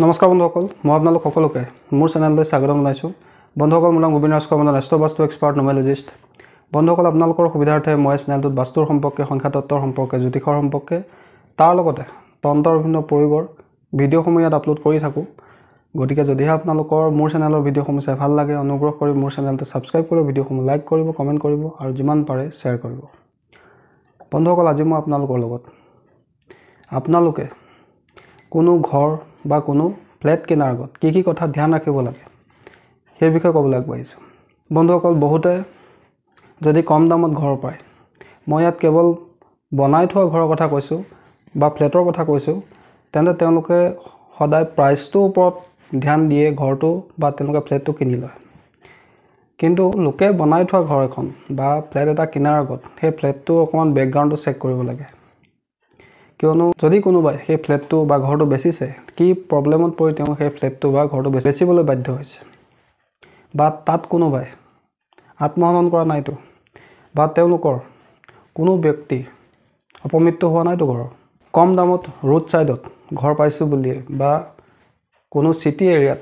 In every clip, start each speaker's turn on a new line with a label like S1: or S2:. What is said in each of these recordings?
S1: নমস্কাৰ বন্ধুসকল, মই আপোনালোক সকলোকে মোৰ চেনেললৈ স্বাগতম জনাইছোঁ। বন্ধুসকল, মোৰ নাম গোবিন্দ ৰাজকুমাৰ, ৰাষ্ট্ৰ বাস্তু এক্সপাৰ্ট নোমেলজিষ্ট। বন্ধুসকল, আপোনালোকৰ সুবিধাৰ্থে মই চেনেলটোত বাস্তুৰ সম্পৰ্কে, সংখ্যাতত্বৰ সম্পৰ্কে, জ্যোতিষৰ সম্পৰ্কে, তাৰ লগতে তন্ত্ৰৰ বিভিন্ন প্ৰয়োগৰ ভিডিঅ'সমূহ ইয়াত আপলোড কৰি থাকোঁ। গতিকে যদিহে আপোনালোকৰ মোৰ চেনেলৰ ভিডিঅ'সমূহ চাই ভাল লাগে, অনুগ্ৰহ কৰি মোৰ চেনেলটো ছাবস্ক্ৰাইব কৰিব, ভিডিঅ'সমূহ লাইক কৰিব, কমেণ্ট কৰিব আৰু যিমান পাৰে শ্বেয়াৰ কৰিব। বন্ধুসকল, আজি মই আপোনালোকৰ লগত আপোনালোকে কোনো ঘৰ বা কোনো ফ্লেট কিনাৰ আগত কি কথা ধ্যান ৰাখিব লাগে সেই বিষয়ে ক'বলৈ আগবাঢ়িছোঁ। বন্ধুসকল, বহুতে যদি কম দামত ঘৰ পায়, মই ইয়াত কেৱল বনাই থোৱা ঘৰৰ কথা কৈছোঁ বা ফ্লেটৰ কথা কৈছোঁ, তেন্তে তেওঁলোকে সদায় প্ৰাইচটোৰ ওপৰত ধ্যান দিয়ে ঘৰটো বা তেওঁলোকে ফ্লেটটো কিনি লয়। কিন্তু লোকে বনাই থোৱা ঘৰ এখন বা ফ্লেট এটা কিনাৰ আগত সেই ফ্লেটটো অকণমান বেকগ্ৰাউণ্ডটো চেক কৰিব লাগে। কিয়নো যদি কোনোবাই সেই ফ্লেটটো বা ঘৰটো বেচিছে, কি প্ৰব্লেমত পৰি তেওঁ সেই ফ্লেটটো বা ঘৰটো বেচিবলৈ বাধ্য হৈছে, বা তাত কোনোবাই আত্মহনন কৰা নাইতো, বা তেওঁলোকৰ কোনো ব্যক্তি অপমৃত্যু হোৱা নাইতো ঘৰৰ। কম দামত ৰোড ছাইডত ঘৰ পাইছোঁ বুলিয়ে বা কোনো চিটি এৰিয়াত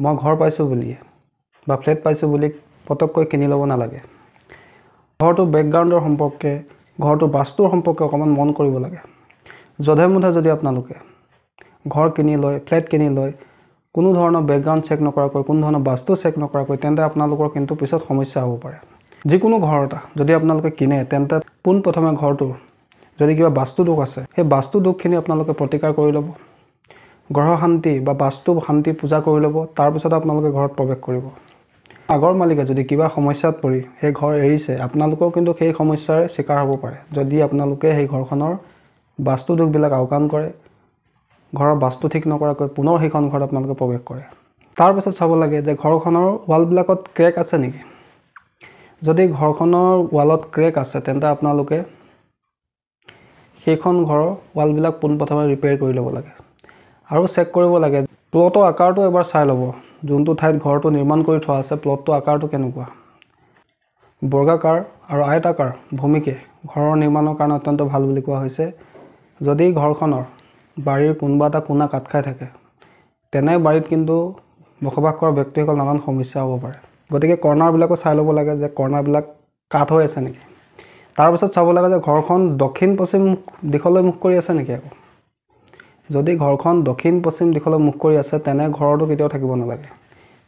S1: মই ঘৰ পাইছোঁ বুলিয়ে বা ফ্লেট পাইছোঁ বুলি পটককৈ কিনি ল'ব নালাগে। ঘৰটোৰ বেকগ্ৰাউণ্ডৰ সম্পৰ্কে, ঘৰটোৰ বাস্তুৰ সম্পৰ্কে অকণমান মন কৰিব লাগে। যধে মধে যদি আপোনালোকে ঘৰ কিনি লয়, ফ্লেট কিনি লয়, কোনো ধৰণৰ বেকগ্ৰাউণ্ড চেক নকৰাকৈ, কোনো ধৰণৰ বাস্তু চেক নকৰাকৈ, তেন্তে আপোনালোকৰ কিন্তু পিছত সমস্যা হ'ব পাৰে। যিকোনো ঘৰ এটা যদি আপোনালোকে কিনে, তেন্তে পোনপ্ৰথমে ঘৰটোৰ যদি কিবা বাস্তু দোষ আছে, সেই বাস্তু দোষখিনি আপোনালোকে প্ৰতিকাৰ কৰি ল'ব। গ্ৰহ শান্তি বা বাস্তু শান্তি পূজা কৰি ল'ব, তাৰপিছত আপোনালোকে ঘৰত প্ৰৱেশ কৰিব। আগৰ মালিকে যদি কিবা সমস্যাত পৰি সেই ঘৰ এৰিছে, আপোনালোকেও কিন্তু সেই সমস্যাৰ চিকাৰ হ'ব পাৰে যদি আপোনালোকে সেই ঘৰখনৰ বাস্তু দোষবিলাক আওকাণ কৰে, ঘৰৰ বাস্তু ঠিক নকৰাকৈ পুনৰ সেইখন ঘৰত আপোনালোকে প্ৰৱেশ কৰে। তাৰপিছত চাব লাগে যে ঘৰখনৰ ৱালবিলাকত ক্ৰেক আছে নেকি। যদি ঘৰখনৰ ৱালত ক্ৰেক আছে, তেন্তে আপোনালোকে সেইখন ঘৰৰ ৱালবিলাক পোনপ্ৰথমে ৰিপেয়াৰ কৰি ল'ব লাগে। আৰু চেক কৰিব লাগে, প্লটৰ আকাৰটো এবাৰ চাই ল'ব। যোনটো ঠাইত ঘৰটো নিৰ্মাণ কৰি থোৱা আছে, প্লটটোৰ আকাৰটো কেনেকুৱা। বৰ্গাকাৰ আৰু আয়তাকাৰ ভূমিকে ঘৰৰ নিৰ্মাণৰ কাৰণে অত্যন্ত ভাল বুলি কোৱা হৈছে। যদি ঘৰখনৰ বাৰীৰ কোনোবা এটা কোণা কাট খাই থাকে, তেনে বাৰীত কিন্তু বসবাস কৰা ব্যক্তিসকল নানান সমস্যা হ'ব পাৰে। গতিকে কৰ্ণাৰবিলাকো চাই ল'ব লাগে যে কৰ্ণাৰবিলাক কাট হৈ আছে নেকি। তাৰপিছত চাব লাগে যে ঘৰখন দক্ষিণ পশ্চিম দিশলৈ মুখ কৰি আছে নেকি। আকৌ যদি ঘৰখন দক্ষিণ পশ্চিম দিশলৈ মুখ কৰি আছে, তেনে ঘৰতো কেতিয়াও থাকিব নালাগে।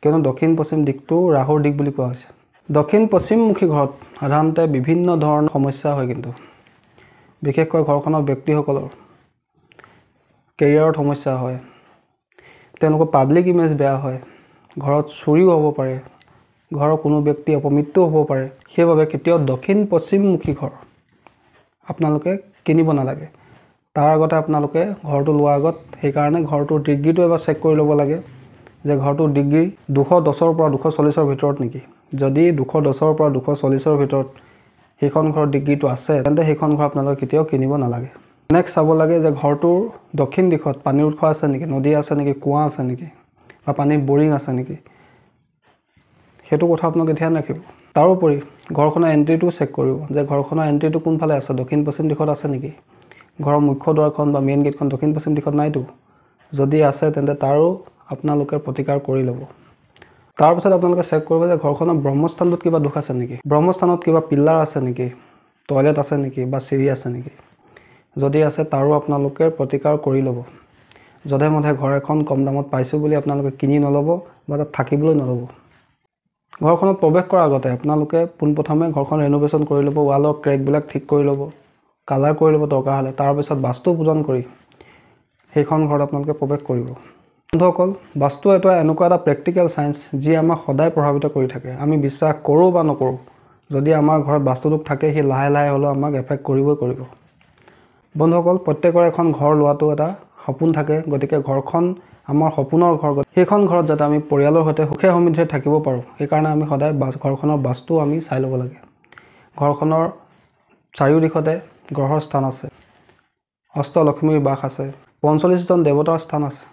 S1: কিয়নো দক্ষিণ পশ্চিম দিশটো ৰাহুৰ দিশ বুলি কোৱা হৈছে। দক্ষিণ পশ্চিমমুখী ঘৰত সাধাৰণতে বিভিন্ন ধৰণৰ সমস্যা হয়, কিন্তু বিশেষকৈ ঘৰখনৰ ব্যক্তিসকলৰ কেৰিয়াৰত সমস্যা হয়, তেওঁলোকৰ পাব্লিক ইমেজ বেয়া হয়, ঘৰত চুৰিও হ'ব পাৰে, ঘৰৰ কোনো ব্যক্তি অপমৃত্যুও হ'ব পাৰে। সেইবাবে কেতিয়াও দক্ষিণ পশ্চিমমুখী ঘৰ আপোনালোকে কিনিব নালাগে। তাৰ আগতে আপোনালোকে ঘৰটো লোৱাৰ আগত সেইকাৰণে ঘৰটোৰ ডিগ্ৰীটো এবাৰ চেক কৰি ল'ব লাগে যে ঘৰটোৰ ডিগ্ৰী 210ৰ পৰা 240ৰ ভিতৰত নেকি। যদি 210ৰ পৰা 240ৰ ভিতৰত সেইখন ঘৰৰ ডিগ্ৰীটো আছে, তেন্তে সেইখন ঘৰ আপোনালোকে কেতিয়াও কিনিব নালাগে। নেক্সট চাব লাগে যে ঘৰটোৰ দক্ষিণ দিশত পানীৰ উৎস আছে নেকি, নদী আছে নেকি, কুঁৱা আছে নেকি, বা পানীৰ বৰিং আছে নেকি, সেইটো কথা আপোনালোকে ধ্যান ৰাখিব। তাৰোপৰি ঘৰখনৰ এণ্ট্ৰিটো চেক কৰিব যে ঘৰখনৰ এণ্ট্ৰিটো কোনফালে আছে, দক্ষিণ পশ্চিম দিশত আছে নেকি। ঘৰৰ মুখ্য দুৱাৰখন বা মেইন গেটখন দক্ষিণ পশ্চিম দিশত নাইতো। যদি আছে, তেন্তে তাৰো আপোনালোকে প্ৰতিকাৰ কৰি ল'ব। তাৰপিছত আপোনালোকে চেক কৰিব যে ঘৰখনৰ ব্ৰহ্মস্থানটোত কিবা দোষ আছে নেকি, ব্ৰহ্মস্থানত কিবা পিল্লাৰ আছে নেকি, টয়লেট আছে নেকি, বা চিৰি আছে নেকি। যদি আছে, তাৰো আপোনালোকে প্ৰতিকাৰ কৰি ল'ব। যধে মধে ঘৰ এখন কম দামত পাইছোঁ বুলি আপোনালোকে কিনি নল'ব বা তাত থাকিবলৈ নল'ব। ঘৰখনত প্ৰৱেশ কৰাৰ আগতে আপোনালোকে পোনপ্ৰথমে ঘৰখন ৰেনোভেশ্যন কৰি ল'ব, ৱালৰ ক্ৰেকবিলাক ঠিক কৰি ল'ব, কালাৰ কৰি ল'ব দৰকাৰ হ'লে। তাৰপিছত বাস্তু পূজন কৰি সেইখন ঘৰত আপোনালোকে প্ৰৱেশ কৰিব। বন্ধুসকল, বাস্তু এনেকুৱা এটা প্ৰেক্টিকেল চায়েন্স যি আমাক সদায় প্ৰভাৱিত কৰি থাকে। আমি বিশ্বাস কৰোঁ বা নকৰোঁ, যদি আমাৰ ঘৰত বাস্তুদোষ থাকে, সি লাহে লাহে হ'লেও আমাক এফেক্ট কৰিবই কৰিব। বন্ধুসকল, প্ৰত্যেকৰে এখন ঘৰ লোৱাটো এটা সপোন থাকে। গতিকে ঘৰখন আমাৰ সপোনৰ ঘৰ, সেইখন ঘৰত যাতে আমি পৰিয়ালৰ সৈতে সুখে সমৃদ্ধিৰে থাকিব পাৰোঁ, সেইকাৰণে আমি সদায় ঘৰখনৰ বাস্তু আমি চাই ল'ব লাগে। ঘৰখনৰ চাৰিওদিশতে গ্ৰহৰ স্থান আছে, অষ্টলক্ষ্মীৰ বাস আছে, 45জন দেৱতাৰ স্থান আছে,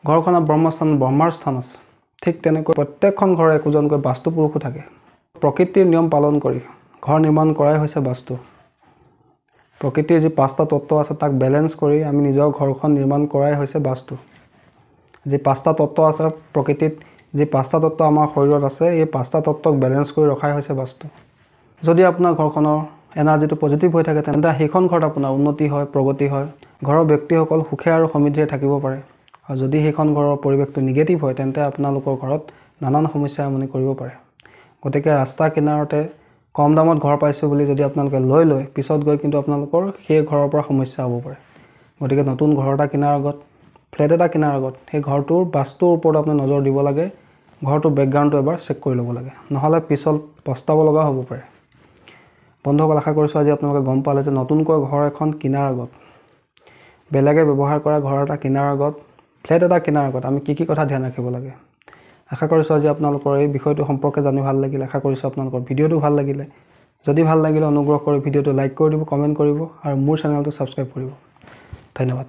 S1: ঘৰখনৰ ব্ৰহ্মস্থান ব্ৰহ্মাৰ স্থান আছে। ঠিক তেনেকৈ প্ৰত্যেকখন ঘৰে একোজনকৈ বাস্তু পুৰুষো থাকে। প্ৰকৃতিৰ নিয়ম পালন কৰি ঘৰ নিৰ্মাণ কৰাই হৈছে বাস্তু। প্ৰকৃতিৰ যি 5টা তত্ত্ব আছে তাক বেলেন্স কৰি আমি নিজৰ ঘৰখন নিৰ্মাণ কৰাই হৈছে বাস্তু। যি 5টা তত্ত্ব আছে প্ৰকৃতিত, যি 5টা তত্ত্ব আমাৰ শৰীৰত আছে, এই 5টা তত্ত্বক বেলেন্স কৰি ৰখাই হৈছে বাস্তু। যদি আপোনাৰ ঘৰখনৰ এনাৰ্জিটো পজিটিভ হৈ থাকে তেন্তে সেইখন ঘৰত আপোনাৰ উন্নতি হয়, প্ৰগতি হয়, ঘৰৰ ব্যক্তিসকল সুখে আৰু সমৃদ্ধিৰে থাকিব পাৰে। আৰু যদি সেইখন ঘৰৰ পৰিৱেশটো নিগেটিভ হয় তেন্তে আপোনালোকৰ ঘৰত নানান সমস্যাই আমনি কৰিব পাৰে। গতিকে ৰাস্তা কিনাৰতে কম দামত ঘৰ পাইছোঁ বুলি যদি আপোনালোকে লৈ পিছত গৈ কিন্তু আপোনালোকৰ সেই ঘৰৰ পৰা সমস্যা হ'ব পাৰে। গতিকে নতুন ঘৰ এটা কিনাৰ আগত, ফ্লেট এটা কিনাৰ আগত সেই ঘৰটোৰ বাস্তুৰ ওপৰত আপুনি নজৰ দিব লাগে, ঘৰটোৰ বেকগ্ৰাউণ্ডটো এবাৰ চেক কৰি ল'ব লাগে, নহ'লে পিছত পস্তাব লগা হ'ব পাৰে। বন্ধুসকল, আশা কৰিছোঁ আজি আপোনালোকে গম পালে যে নতুনকৈ ঘৰ এখন কিনাৰ আগত, বেলেগে ব্যৱহাৰ কৰা ঘৰ এটা কিনাৰ আগত, ফ্লেট এটা কিনাৰ আগত আমি কি কথা ধ্যান ৰাখিব লাগে। আশা কৰিছোঁ আজি আপোনালোকৰ এই বিষয়টো সম্পৰ্কে জানি ভাল লাগিলে। আশা কৰিছোঁ আপোনালোকৰ ভিডিঅ'টো ভাল লাগিলে। যদি ভাল লাগিলে অনুগ্ৰহ কৰি ভিডিঅ'টো লাইক কৰি দিব, কমেণ্ট কৰিব আৰু মোৰ চেনেলটো ছাবস্ক্ৰাইব কৰিব। ধন্যবাদ।